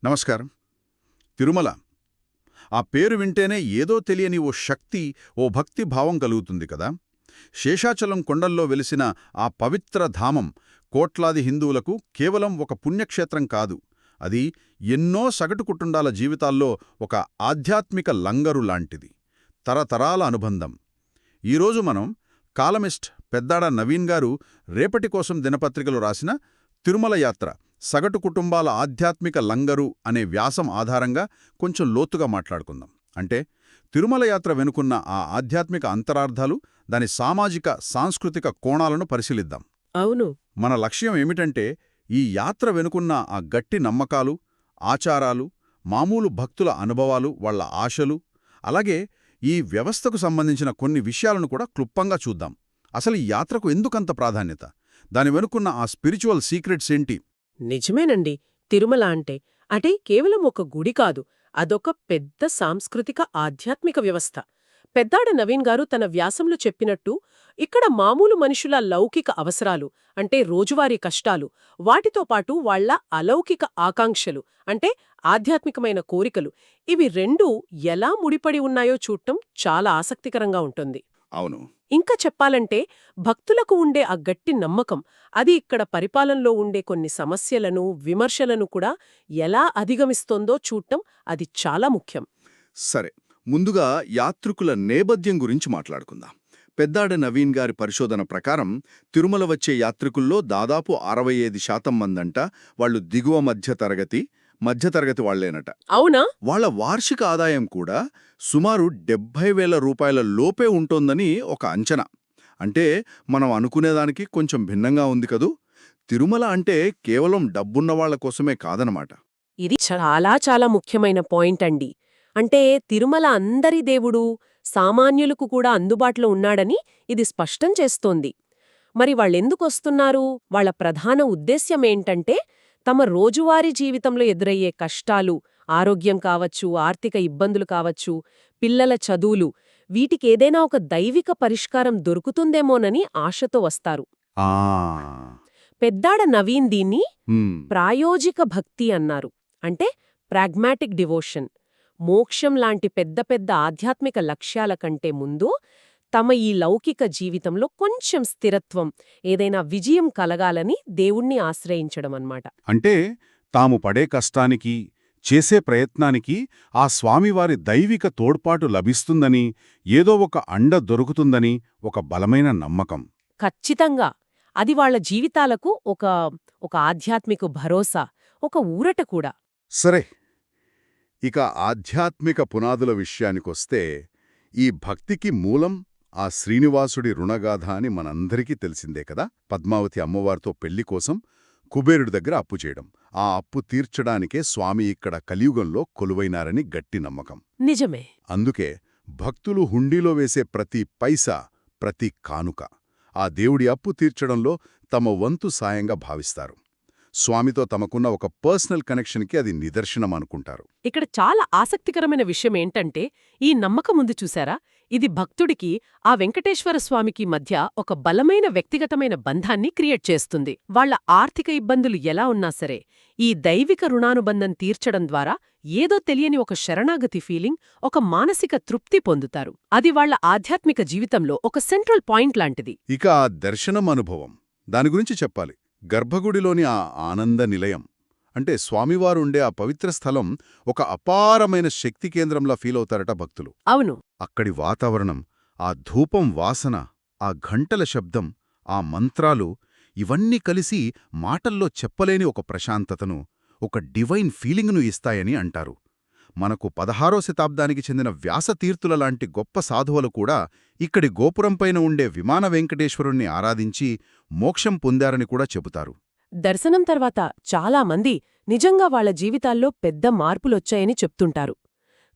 నమస్కారం. తిరుమల ఆ పేరు వింటేనే ఏదో తెలియని ఓ శక్తి, ఓ భక్తి భావం కలుగుతుంది కదా. శేషాచలం కొండల్లో వెలిసిన ఆ పవిత్ర ధామం కోట్లాది హిందువులకు కేవలం ఒక పుణ్యక్షేత్రం కాదు, అది ఎన్నో సగటు కుటుంబాల జీవితాల్లో ఒక ఆధ్యాత్మిక లంగరు లాంటిది, తరతరాల అనుబంధం. ఈరోజు మనం కాలమిస్ట్ పెద్దాడ నవీన్ గారు రేపటి కోసం దినపత్రికలో రాసిన తిరుమల యాత్ర సగటు కుటుంబాల ఆధ్యాత్మిక లంగరు అనే వ్యాసం ఆధారంగా కొంచెం లోతుగా మాట్లాడుకుందాం. అంటే తిరుమల యాత్ర వెనుకున్న ఆ ఆధ్యాత్మిక అంతరార్థాలు, దాని సామాజిక సాంస్కృతిక కోణాలను పరిశీలిద్దాం. అవును. మన లక్ష్యం ఏమిటంటే ఈ యాత్ర వెనుకున్న ఆ గట్టి నమ్మకాలు, ఆచారాలు, మామూలు భక్తుల అనుభవాలు, వాళ్ల ఆశలు, అలాగే ఈ వ్యవస్థకు సంబంధించిన కొన్ని విషయాలను కూడా క్లుప్తంగా చూద్దాం. అసలు ఈ యాత్రకు ఎందుకంత ప్రాధాన్యత, దాని వెనుకున్న ఆ స్పిరిచువల్ సీక్రెట్స్ ఏంటి? నిజమేనండి. తిరుమల అంటే కేవలం ఒక గుడి కాదు, అదొక పెద్ద సాంస్కృతిక ఆధ్యాత్మిక వ్యవస్థ. పెద్దాడ నవీన్ గారు తన వ్యాసంలో చెప్పినట్టు, ఇక్కడ మామూలు మనుషుల లౌకిక అవసరాలు అంటే రోజువారీ కష్టాలు, వాటితో పాటు వాళ్ల అలౌకిక ఆకాంక్షలు అంటే ఆధ్యాత్మికమైన కోరికలు, ఇవి రెండూ ఎలా ముడిపడి ఉన్నాయో చూడటం చాలా ఆసక్తికరంగా ఉంటుంది. అవును. ఇంకా చెప్పాలంటే భక్తులకు ఉండే ఆ గట్టి నమ్మకం, అది ఇక్కడ పరిపాలనలో ఉండే కొన్ని సమస్యలను, విమర్శలను కూడా ఎలా అధిగమిస్తోందో చూడటం అది చాలా ముఖ్యం. సరే, ముందుగా యాత్రికుల నేపథ్యం గురించి మాట్లాడుకుందాం. పెద్దాడ నవీన్ గారి పరిశోధన ప్రకారం తిరుమల వచ్చే యాత్రికుల్లో దాదాపు 65% మందంట వాళ్ళు దిగువ మధ్యతరగతి వాళ్లేనట. అవునా? వాళ్ల వార్షిక ఆదాయం కూడా సుమారు 70,000 రూపాయల లోపే ఉంటోందని ఒక అంచనా. అంటే మనం అనుకునేదానికి కొంచెం భిన్నంగా ఉంది కదూ. తిరుమల అంటే కేవలం డబ్బున్నవాళ్ల కోసమే కాదనమాట. ఇది చాలా ముఖ్యమైన పాయింట్ అండి. అంటే తిరుమల అందరి దేవుడు, సామాన్యులకు కూడా అందుబాటులో ఉన్నాడని ఇది స్పష్టం చేస్తోంది. మరి వాళ్ళెందుకొస్తున్నారు? వాళ్ల ప్రధాన ఉద్దేశ్యమేంటంటే తమ రోజువారీ జీవితంలో ఎదురయ్యే కష్టాలు, ఆరోగ్యం కావచ్చు, ఆర్థిక ఇబ్బందులు కావచ్చు, పిల్లల చదువులు, వీటికేదైనా ఒక దైవిక పరిష్కారం దొరుకుతుందేమోనని ఆశతో వస్తారు. పెద్దాడ నవీన్ దీన్ని ప్రాయోజిక భక్తి అన్నారు. అంటే ప్రాగ్మాటిక్ డివోషన్. మోక్షం లాంటి పెద్ద పెద్ద ఆధ్యాత్మిక లక్ష్యాల కంటే ముందు తమ ఈ లౌకిక జీవితంలో కొంచెం స్థిరత్వం, ఏదైనా విజయం కలగాలని దేవుణ్ణి ఆశ్రయించడమన్నమాట. అంటే తాము పడే కష్టానికి, చేసే ప్రయత్నానికి ఆ స్వామివారి దైవిక తోడ్పాటు లభిస్తుందని, ఏదో ఒక అండ దొరుకుతుందని ఒక బలమైన నమ్మకం. ఖచ్చితంగా. అది వాళ్ల జీవితాలకు ఒక ఆధ్యాత్మిక భరోసా, ఒక ఊరట కూడా. సరే, ఇక ఆధ్యాత్మిక పునాదుల విషయానికొస్తే ఈ భక్తికి మూలం ఆ శ్రీనివాసుడి రుణగాథ అని మనందరికీ తెలిసిందే కదా. పద్మావతి అమ్మవారితో పెళ్లి కోసం కుబేరుడి దగ్గర అప్పు చేయడం, ఆ అప్పు తీర్చడానికే స్వామి ఇక్కడ కలియుగంలో కొలువైనారని గట్టి నమ్మకం. నిజమే. అందుకే భక్తులు హుండీలో వేసే ప్రతి పైసా, ప్రతి కానుక ఆ దేవుడి అప్పు తీర్చడంలో తమ వంతు సాయంగా భావిస్తారు. స్వామితో తమకున్న ఒక పర్సనల్ కనెక్షన్కి అది నిదర్శనం అనుకుంటారు. ఇక్కడ చాలా ఆసక్తికరమైన విషయమేంటంటే ఈ నమ్మకముందు చూశారా, ఇది భక్తుడికి ఆ వెంకటేశ్వర స్వామికి మధ్య ఒక బలమైన వ్యక్తిగతమైన బంధాన్ని క్రియేట్ చేస్తుంది. వాళ్ల ఆర్థిక ఇబ్బందులు ఎలా ఉన్నా సరే ఈ దైవిక రుణానుబంధం తీర్చడం ద్వారా ఏదో తెలియని ఒక శరణాగతి ఫీలింగ్, ఒక మానసిక తృప్తి పొందుతారు. అది వాళ్ల ఆధ్యాత్మిక జీవితంలో ఒక సెంట్రల్ పాయింట్ లాంటిది. ఇక ఆ దర్శనం అనుభవం, దాని గురించి చెప్పాలి. గర్భగుడిలోని ఆ ఆనంద నిలయం అంటే స్వామివారు ఉండే ఆ పవిత్ర స్థలం ఒక అపారమైన శక్తి కేంద్రంలా ఫీలవుతారట భక్తులు. అవును. అక్కడి వాతావరణం, ఆ ధూపం వాసన, ఆ ఘంటల శబ్దం, ఆ మంత్రాలు, ఇవన్నీ కలిసి మాటల్లో చెప్పలేని ఒక ప్రశాంతతను, ఒక డివైన్ ఫీలింగ్ను ఇస్తాయని అంటారు. మనకు 16వ శతాబ్దానికి చెందిన వ్యాసతీర్థుల లాంటి గొప్ప సాధువులు కూడా ఇక్కడి గోపురంపైన ఉండే విమాన వెంకటేశ్వరుణ్ణి ఆరాధించి మోక్షం పొందారని కూడా చెబుతారు. దర్శనం తర్వాత చాలామంది నిజంగా వాళ్ల జీవితాల్లో పెద్ద మార్పులొచ్చాయని చెప్తుంటారు.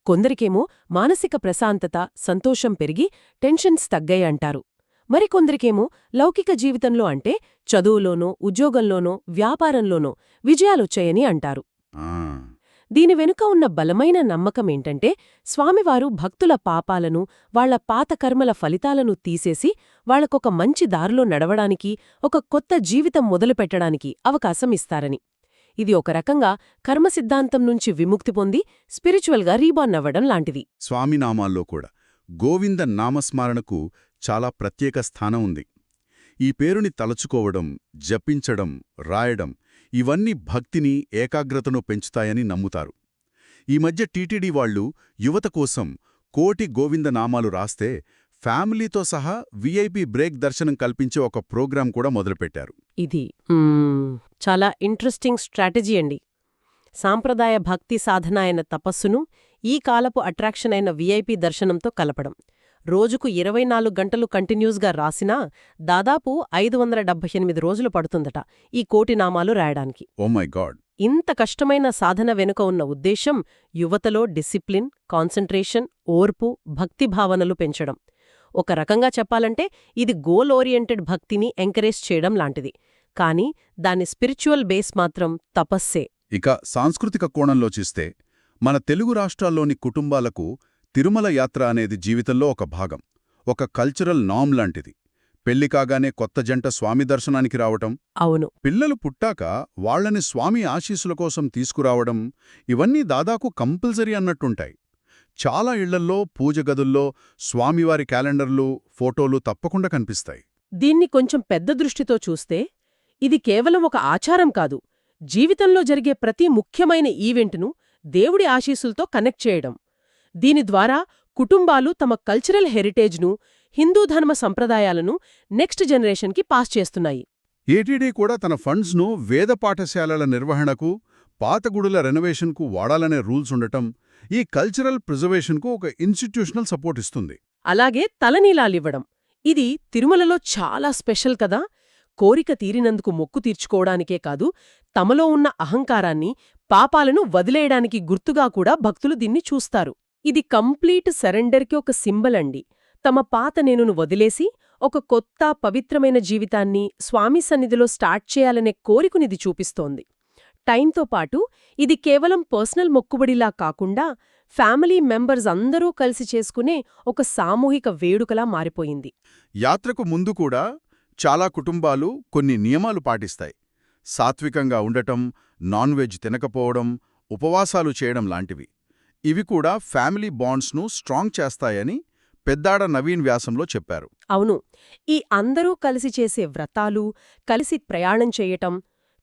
కొందరికేమో మానసిక ప్రశాంతత, సంతోషం పెరిగి టెన్షన్స్ తగ్గాయంటారు. మరికొందరికేమో లౌకిక జీవితంలో అంటే చదువులోనో, ఉద్యోగంలోనో, వ్యాపారంలోనో విజయాలొచ్చాయని అంటారు. దీని వెనుక ఉన్న బలమైన నమ్మకమేంటంటే స్వామివారు భక్తుల పాపాలను, వాళ్ల పాత కర్మల ఫలితాలను తీసేసి వాళ్లకొక మంచి దారిలో నడవడానికి, ఒక కొత్త జీవితం మొదలుపెట్టడానికి అవకాశం ఇస్తారని. ఇది ఒక రకంగా కర్మ సిద్ధాంతం నుంచి విముక్తి పొంది స్పిరిచువల్గా రీబార్న్ అవ్వడం లాంటిది. స్వామినామాల్లో కూడా గోవింద నామస్మరణకు చాలా ప్రత్యేక స్థానం ఉంది. ఈ పేరుని తలచుకోవడం, జపించడం, రాయడం ఇవన్నీ భక్తిని, ఏకాగ్రతను పెంచుతాయని నమ్ముతారు. ఈ మధ్య టీటీడీ వాళ్లు యువత కోసం 1,000,000 గోవింద నామాలు రాస్తే ఫ్యామిలీతో సహా వీఐపీ బ్రేక్ దర్శనం కల్పించే ఒక ప్రోగ్రాం కూడా మొదలుపెట్టారు. ఇది చాలా ఇంట్రెస్టింగ్ స్ట్రాటజీ అండి. సాంప్రదాయ భక్తి సాధన అయిన తపస్సును ఈ కాలపు అట్రాక్షన్ అయిన వీఐపీ దర్శనంతో కలపడం. రోజుకు 24 గంటలు కంటిన్యూస్గా రాసినా దాదాపు 578 రోజులు పడుతుందట ఈ 1,000,000 నామాలు రాయడానికి. Oh my God! ఇంత కష్టమైన సాధన వెనుక ఉన్న ఉద్దేశం యువతలో డిసిప్లిన్, కాన్సంట్రేషన్, ఓర్పు, భక్తి భావనలు పెంచడం. ఒక రకంగా చెప్పాలంటే ఇది గోల్ ఓరియంటెడ్ భక్తిని ఎంకరేజ్ చేయడం లాంటిది. కానీ దాని స్పిరిచువల్ బేస్ మాత్రం తపస్సే. ఇక సాంస్కృతిక కోణంలో చూస్తే మన తెలుగు రాష్ట్రాల్లోని కుటుంబాలకు తిరుమల యాత్ర అనేది జీవితంలో ఒక భాగం, ఒక కల్చరల్ నామ్ లాంటిది. పెళ్లి కాగానే కొత్త జంట స్వామి దర్శనానికి రావటం, అవును, పిల్లలు పుట్టాక వాళ్లని స్వామి ఆశీస్సుల కోసం తీసుకురావడం ఇవన్నీ దాదాపు కంపల్సరీ అన్నట్టుంటాయి. చాలా ఇళ్లల్లో పూజ గదుల్లో స్వామివారి క్యాలెండర్లు, ఫోటోలు తప్పకుండా కనిపిస్తాయి. దీన్ని కొంచెం పెద్ద దృష్టితో చూస్తే ఇది కేవలం ఒక ఆచారం కాదు, జీవితంలో జరిగే ప్రతి ముఖ్యమైన ఈవెంట్ను దేవుడి ఆశీస్సులతో కనెక్ట్ చేయడం. దీని ద్వారా కుటుంబాలు తమ కల్చరల్ హెరిటేజ్ను, హిందూ ధర్మ సంప్రదాయాలను నెక్స్ట్ జనరేషన్కి పాస్ చేస్తున్నాయి. ఏటీడీ కూడా తన ఫండ్స్ను వేద పాఠశాలల నిర్వహణకు, పాత గుడుల రెనోవేషన్కు వాడాలనే రూల్స్ ఉండటం ఈ కల్చరల్ ప్రిజర్వేషన్కు ఒక ఇన్స్టిట్యూషనల్ సపోర్ట్ ఇస్తుంది. అలాగే తలనీలాలివ్వడం ఇది తిరుమలలో చాలా స్పెషల్ కదా. కోరిక తీరినందుకు మొక్కు తీర్చుకోవడానికే కాదు, తమలో ఉన్న అహంకారాన్ని, పాపాలను వదిలేయడానికి గుర్తుగా కూడా భక్తులు దీన్ని చూస్తారు. ఇది కంప్లీట్ సరెండర్కి ఒక సింబల్ అండి. తమ పాత నేనును వదిలేసి ఒక కొత్త పవిత్రమైన జీవితాన్ని స్వామి సన్నిధిలో స్టార్ట్ చేయాలనే కోరికనిది చూపిస్తోంది. టైంతో పాటు ఇది కేవలం పర్సనల్ మొక్కుబడిలా కాకుండా ఫ్యామిలీ మెంబర్స్ అందరూ కలిసి చేసుకునే ఒక సామూహిక వేడుకలా మారిపోయింది. యాత్రకు ముందు కూడా చాలా కుటుంబాలు కొన్ని నియమాలు పాటిస్తాయి. సాత్వికంగా ఉండటం, నాన్ వెజ్ తినకపోవడం, ఉపవాసాలు చేయడం లాంటివి. ఇవి కూడా ఫ్యామిలీ బాండ్స్ను స్ట్రాంగ్ చేస్తాయని పెద్దాడ నవీన్ వ్యాసంలో చెప్పారు. అవును, ఈ అందరూ కలిసి చేసే వ్రతాలు, కలిసి ప్రయాణం చేయటం,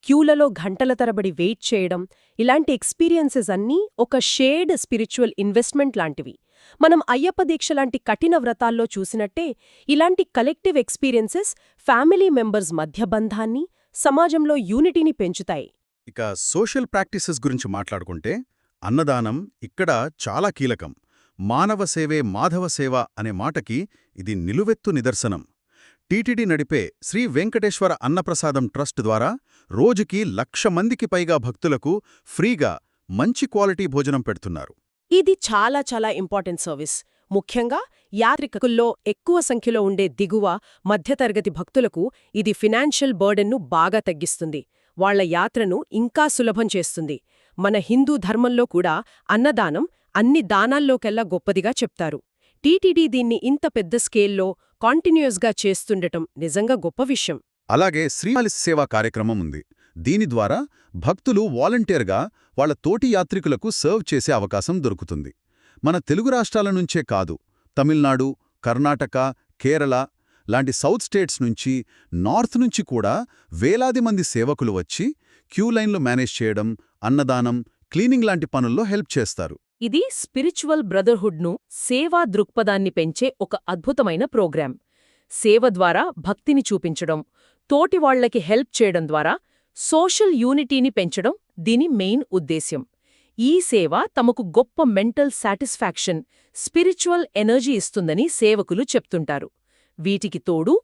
క్యూలలో గంటల తరబడి వెయిట్ చేయడం, ఇలాంటి ఎక్స్పీరియన్సెస్ అన్నీ ఒక షేర్డ్ స్పిరిచువల్ ఇన్వెస్ట్మెంట్ లాంటివి. మనం అయ్యప్ప దీక్ష లాంటి కఠిన వ్రతాల్లో చూసినట్టే ఇలాంటి కలెక్టివ్ ఎక్స్పీరియన్సెస్ ఫ్యామిలీ మెంబర్స్ మధ్య బంధాన్ని, సమాజంలో యూనిటీని పెంచుతాయి. ఇక సోషల్ ప్రాక్టీసెస్ గురించి మాట్లాడుకుంటే అన్నదానం ఇక్కడ చాలా కీలకం. మానవ సేవే మాధవ సేవ అనే మాటకి ఇది నిలువెత్తు నిదర్శనం. టీటీడీ నడిపే శ్రీ వెంకటేశ్వర అన్నప్రసాదం ట్రస్ట్ ద్వారా రోజుకి 1,00,000 మందికి పైగా భక్తులకు ఫ్రీగా మంచి క్వాలిటీ భోజనం పెడుతున్నారు. ఇది చాలా చాలా ఇంపార్టెంట్ సర్వీస్. ముఖ్యంగా యాత్రికుల్లో ఎక్కువ సంఖ్యలో ఉండే దిగువ, మధ్యతరగతి భక్తులకు ఇది ఫినాన్షియల్ బర్డెన్ను బాగా తగ్గిస్తుంది. వాళ్ల యాత్రను ఇంకా సులభం చేస్తుంది. మన హిందూ ధర్మంలో కూడా అన్నదానం అన్ని దానాల్లోకెల్లా గొప్పదిగా చెప్తారు. టీటీడీ దీన్ని ఇంత పెద్ద స్కేల్లో కాంటిన్యూయస్గా చేస్తుండటం నిజంగా గొప్ప విషయం. అలాగే శ్రీమాలి సేవా కార్యక్రమం ఉంది. దీని ద్వారా భక్తులు వాలంటీర్గా వాళ్ల తోటి యాత్రికులకు సర్వ్ చేసే అవకాశం దొరుకుతుంది. మన తెలుగు రాష్ట్రాల నుంచే కాదు, తమిళనాడు, కర్ణాటక, కేరళ లాంటి సౌత్ స్టేట్స్ నుంచి, నార్త్ నుంచి కూడా వేలాది మంది సేవకులు వచ్చి క్యూలైన్లు మేనేజ్ చేయడం, అన్నదానం, క్లీనింగ్ లాంటి పనుల్లో హెల్ప్ చేస్తారు. ఇది స్పిరిచువల్ బ్రదర్హుడ్ను, సేవా దృక్పథాన్ని పెంచే ఒక అద్భుతమైన ప్రోగ్రాం. సేవ ద్వారా భక్తిని చూపించడం, తోటివాళ్లకి హెల్ప్ చేయడం ద్వారా సోషల్ యూనిటీని పెంచడం దీని మెయిన్ ఉద్దేశ్యం. ఈ సేవ తమకు గొప్ప మెంటల్ సాటిస్ఫాక్షన్, స్పిరిచువల్ ఎనర్జీ ఇస్తుందని సేవకులు చెప్తుంటారు. వీటికి తోడు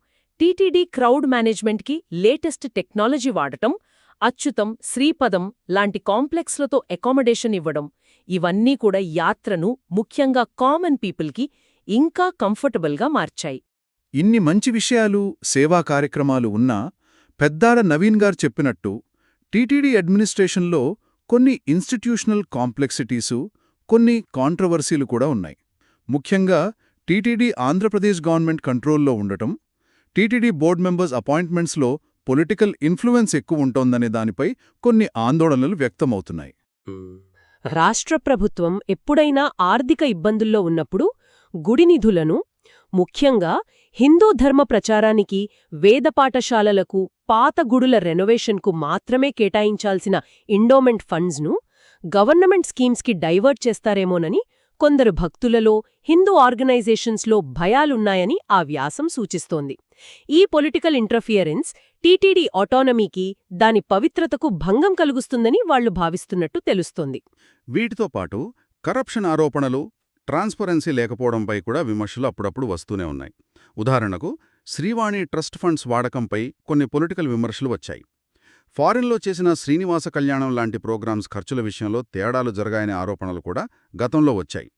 టీటీడీ క్రౌడ్ మేనేజ్మెంట్కి లేటెస్ట్ టెక్నాలజీ వాడటం, అచ్యుతం, శ్రీపదం లాంటి కాంప్లెక్స్లతో అకామిడేషన్ ఇవ్వడం, ఇవన్నీ కూడా యాత్రను ముఖ్యంగా కామన్ పీపుల్కి ఇంకా కంఫర్టబుల్గా మార్చాయి. ఇన్ని మంచి విషయాలు, సేవా కార్యక్రమాలు ఉన్నా పెద్దాడ నవీన్ గారు చెప్పినట్టు టీటీడీ అడ్మినిస్ట్రేషన్లో కొన్ని ఇన్స్టిట్యూషనల్ కాంప్లెక్సిటీసు, కొన్ని కాంట్రవర్సీలు కూడా ఉన్నాయి. ముఖ్యంగా టీటీడీ ఆంధ్రప్రదేశ్ గవర్నమెంట్ కంట్రోల్లో ఉండటం, టీటీడీ బోర్డ్ మెంబర్స్ అపాయింట్మెంట్స్లో పొలిటికల్ ఇన్ఫ్లుయెన్స్ ఎక్కువ ఉంటోందనే దానిపై కొన్ని ఆందోళనలు వ్యక్తమవుతున్నాయి. రాష్ట్ర ప్రభుత్వం ఎప్పుడైనా ఆర్థిక ఇబ్బందుల్లో ఉన్నప్పుడు గుడి నిధులను, ముఖ్యంగా హిందూ ధర్మ ప్రచారానికి, వేద పాఠశాలలకు, పాత గుడుల రెనోవేషన్కు మాత్రమే కేటాయించాల్సిన ఎండోమెంట్ ఫండ్స్ను గవర్నమెంట్ స్కీమ్స్కి డైవర్ట్ చేస్తారేమోనని కొందరు భక్తులలో, హిందూ ఆర్గనైజేషన్స్లో భయాలున్నాయని ఆ వ్యాసం సూచిస్తోంది. ఈ పొలిటికల్ ఇంటర్ఫియరెన్స్ టీటీడీ ఆటోనమీకి, దాని పవిత్రతకు భంగం కలుగుస్తుందని వాళ్లు భావిస్తున్నట్టు తెలుస్తోంది. వీటితో పాటు కరప్షన్ ఆరోపణలు, ట్రాన్స్పరెన్సీ లేకపోవడంపై కూడా విమర్శలు అప్పుడప్పుడు వస్తూనే ఉన్నాయి. ఉదాహరణకు, శ్రీవాణి ట్రస్ట్ ఫండ్స్ వాడకంపై కొన్ని పొలిటికల్ విమర్శలు వచ్చాయి. ఫారిన్లో చేసిన శ్రీనివాస కళ్యాణం లాంటి ప్రోగ్రామ్స్ ఖర్చుల విషయంలో తేడాలు జరగాయనే ఆరోపణలు కూడా గతంలో వచ్చాయి.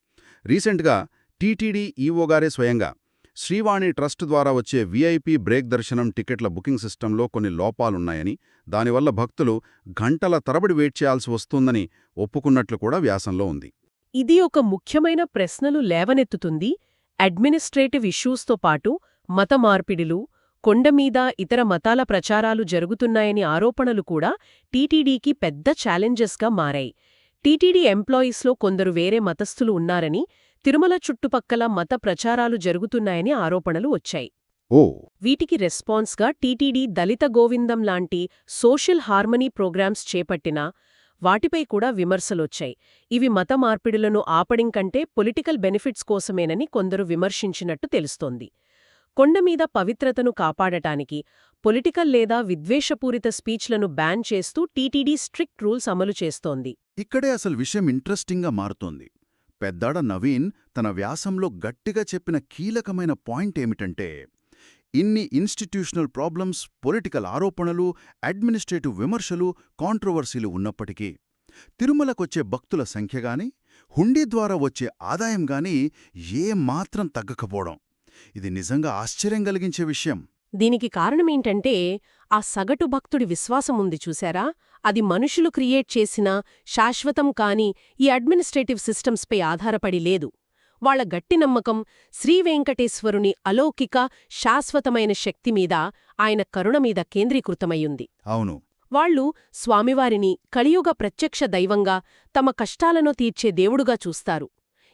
రీసెంట్గా టీటీడీ ఈవోగారే స్వయంగా శ్రీవాణి ట్రస్ట్ ద్వారా వచ్చే వీఐపీ బ్రేక్ దర్శనం టికెట్ల బుకింగ్ సిస్టంలో కొన్ని లోపాలున్నాయని, దానివల్ల భక్తులు గంటల తరబడి వెయిట్ చేయాల్సి వస్తుందని ఒప్పుకున్నట్లు కూడా వ్యాసంలో ఉంది. ఇది ఒక ముఖ్యమైన ప్రశ్నలు లేవనెత్తుతుంది. అడ్మినిస్ట్రేటివ్ ఇష్యూస్తో పాటు మత మార్పిడిలు, కొండమీద ఇతర మతాల ప్రచారాలు జరుగుతున్నాయని ఆరోపణలు కూడా టీటీడీకి పెద్ద ఛాలెంజెస్గా మారాయి. టీటీడీ ఎంప్లాయీస్లో కొందరు వేరే మతస్థులు ఉన్నారని, తిరుమల చుట్టుపక్కల మత ప్రచారాలు జరుగుతున్నాయని ఆరోపణలు వచ్చాయి. వీటికి రెస్పాన్స్గా టీటీడీ దళిత గోవిందం లాంటి సోషల్ హార్మనీ ప్రోగ్రామ్స్ చేపట్టినా వాటిపై కూడా విమర్శలొచ్చాయి. ఇవి మత మార్పిడులను ఆపడం కంటే పొలిటికల్ బెనిఫిట్స్ కోసమేనని కొందరు విమర్శించినట్టు తెలుస్తోంది. కొండమీద పవిత్రతను కాపాడటానికి పొలిటికల్ లేదా విద్వేషపూరిత స్పీచ్లను బ్యాన్ చేస్తూ టీటీడీ స్ట్రిక్ట్ రూల్స్ అమలు చేస్తోంది. ఇక్కడే అసలు విషయం ఇంట్రెస్టింగ్గా మారుతోంది. పెద్దాడ నవీన్ తన వ్యాసంలో గట్టిగా చెప్పిన కీలకమైన పాయింట్ ఏమిటంటే, ఇన్ని ఇన్స్టిట్యూషనల్ ప్రాబ్లమ్స్, పొలిటికల్ ఆరోపణలు, అడ్మినిస్ట్రేటివ్ విమర్శలు, కాంట్రవర్సీలు ఉన్నప్పటికీ తిరుమలకొచ్చే భక్తుల సంఖ్యగానీ, హుండీ ద్వారా వచ్చే ఆదాయంగానీ ఏమాత్రం తగ్గకపోవడం, ఇది నిజంగా ఆశ్చర్యం కలిగించే విషయం. దీనికి కారణమేంటంటే, ఆ సగటు భక్తుడి విశ్వాసం ఉంది చూశారా, అది మనుషులు క్రియేట్ చేసిన శాశ్వతం కాని ఈ అడ్మినిస్ట్రేటివ్ సిస్టమ్స్పై ఆధారపడి లేదు. వాళ్ల గట్టి నమ్మకం శ్రీవేంకటేశ్వరుని అలౌకిక, శాశ్వతమైన శక్తిమీద, ఆయన కరుణమీద కేంద్రీకృతమయ్యుంది. అవును. వాళ్లు స్వామివారిని కలియుగ ప్రత్యక్ష దైవంగా, తమ కష్టాలను తీర్చే దేవుడుగా చూస్తారు.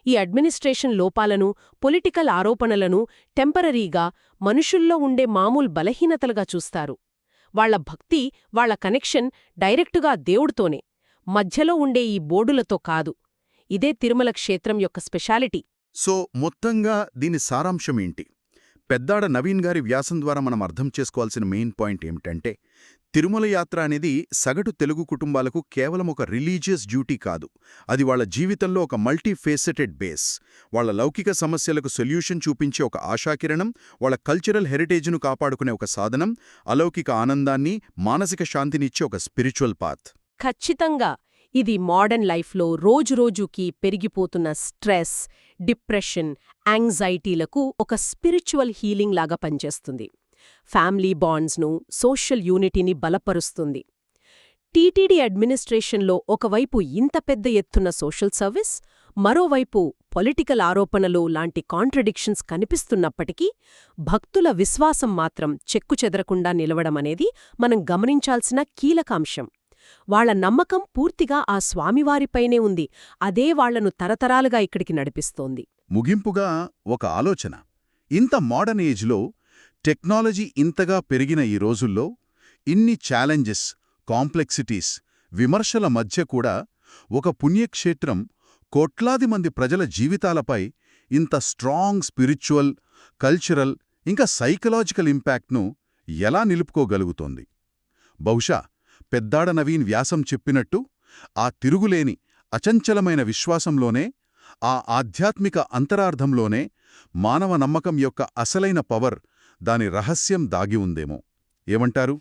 ఈ అడ్మినిస్ట్రేషన్ లోపాలను, పొలిటికల్ ఆరోపణలను టెంపరరీగా, మనుషుల్లో ఉండే మామూలు బలహీనతలుగా చూస్తారు. వాళ్ల భక్తి, వాళ్ల కనెక్షన్ డైరెక్టుగా దేవుడితోనే, మధ్యలో ఉండే ఈ బోర్డులతో కాదు. ఇదే తిరుమల క్షేత్రం యొక్క స్పెషాలిటీ. సో మొత్తంగా దీని సారాంశమేంటి? పెద్దాడ నవీన్ గారి వ్యాసం ద్వారా మనం అర్థం చేసుకోవాల్సిన మెయిన్ పాయింట్ ఏమిటంటే, తిరుమల యాత్ర అనేది సగటు తెలుగు కుటుంబాలకు కేవలం ఒక రిలీజియస్ డ్యూటీ కాదు. అది వాళ్ళ జీవితంలో ఒక మల్టీఫేసెటెడ్ బేస్. వాళ్ళ లౌకిక సమస్యలకు సొల్యూషన్ చూపించే ఒక ఆశాకిరణం, వాళ్ళ కల్చరల్ హెరిటేజ్ను కాపాడుకునే ఒక సాధనం, అలౌకిక ఆనందాన్ని, మానసిక శాంతినిచ్చే ఒక స్పిరిచువల్ పాత్. ఖచ్చితంగా ఇది మోడర్న్ లైఫ్లో రోజురోజుకీ పెరిగిపోతున్న స్ట్రెస్, డిప్రెషన్, యాంగ్జైటీలకు ఒక స్పిరిచువల్ హీలింగ్ లాగా పనిచేస్తుంది. ఫ్యామిలీ బాండ్స్ను, సోషల్ యూనిటీని బలపరుస్తుంది. టీటీడీ అడ్మినిస్ట్రేషన్లో ఒకవైపు ఇంత పెద్ద ఎత్తున సోషల్ సర్వీస్, మరోవైపు పొలిటికల్ ఆరోపణలు లాంటి కాంట్రడిక్షన్స్ కనిపిస్తున్నప్పటికీ భక్తుల విశ్వాసం మాత్రం చెక్కుచెదరకుండా నిలవడమనేది మనం గమనించాల్సిన కీలకాంశం. వాళ్ల నమ్మకం పూర్తిగా ఆ స్వామివారిపైనే ఉంది. అదే వాళ్లను తరతరాలుగా ఇక్కడికి నడిపిస్తోంది. ముగింపుగా ఒక ఆలోచన. ఇంత మోడర్న్ ఏజ్లో, టెక్నాలజీ ఇంతగా పెరిగిన ఈ రోజుల్లో, ఇన్ని ఛాలెంజెస్, కాంప్లెక్సిటీస్, విమర్శల మధ్య కూడా ఒక పుణ్యక్షేత్రం కోట్లాది మంది ప్రజల జీవితాలపై ఇంత స్ట్రాంగ్ స్పిరిచువల్, కల్చరల్, ఇంకా సైకలాజికల్ ఇంపాక్ట్ను ఎలా నిలుపుకోగలుగుతోంది? బహుశా పెద్దాడ నవీన్ వ్యాసం చెప్పినట్టు, ఆ తిరుగులేని అచంచలమైన విశ్వాసంలోనే, ఆ ఆధ్యాత్మిక అంతరార్థంలోనే మానవ నమ్మకం యొక్క అసలైన పవర్, దాని రహస్యం దాగి ఉందేమో. ఏమంటారు?